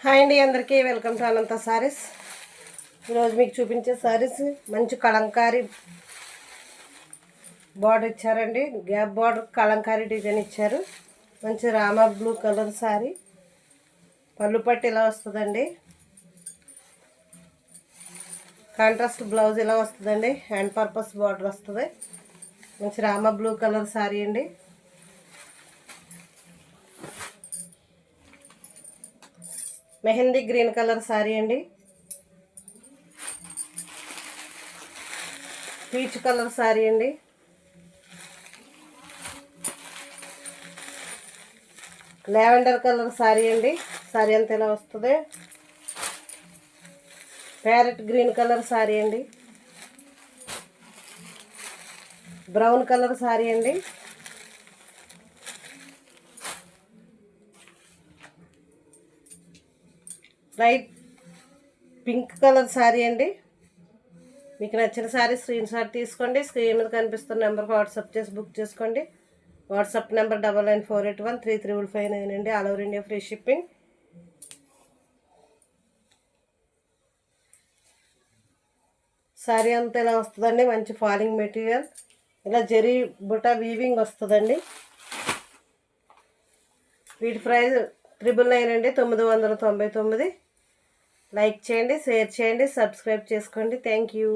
Hi అండి, అందరికీ welcome to అనంత సారీస్. ఈరోజు మీకు చూపించే సారీస్ మంచి కలంకారీ బార్డర్ ఇచ్చారండి. గ్యాప్ బార్డర్ కలంకారీ డిజైన్ ఇచ్చారు. మంచి రామా బ్లూ కలర్ సారీ. పళ్ళు పట్టు ఇలా వస్తుందండి. కాంట్రాస్ట్ బ్లౌజ్ ఇలా వస్తుందండి. హ్యాండ్ పర్పస్ బార్డర్ వస్తుంది. మంచి రామా బ్లూ కలర్ సారీ అండి. మెహందీ గ్రీన్ కలర్ సారీ అండి. పీచ్ కలర్ సారీ అండి. లావెండర్ కలర్ సారీ అండి. సారీ అంతా ఇలా వస్తుంది. ప్యారెట్ గ్రీన్ కలర్ సారీ అండి. బ్రౌన్ కలర్ సారీ అండి. లైట్ పింక్ కలర్ శారీ అండి. మీకు నచ్చిన శారీ స్క్రీన్ షాట్ తీసుకోండి. స్క్రీన్ మీద కనిపిస్తున్న నెంబర్కి వాట్సాప్ చేసి బుక్ చేసుకోండి. వాట్సాప్ నెంబర్ 9948133559 అండి. All over India free shipping. Sari అంతా ఇలా వస్తుందండి. మంచి ఫాలింగ్ మెటీరియల్. ఇలా జరీ బుటా వీవింగ్ వస్తుందండి. వీటి ప్రైస్ 999 అండి. 999. లైక్ చేయండి, షేర్ చేయండి, సబ్స్క్రైబ్ చేసుకోండి. Thank you.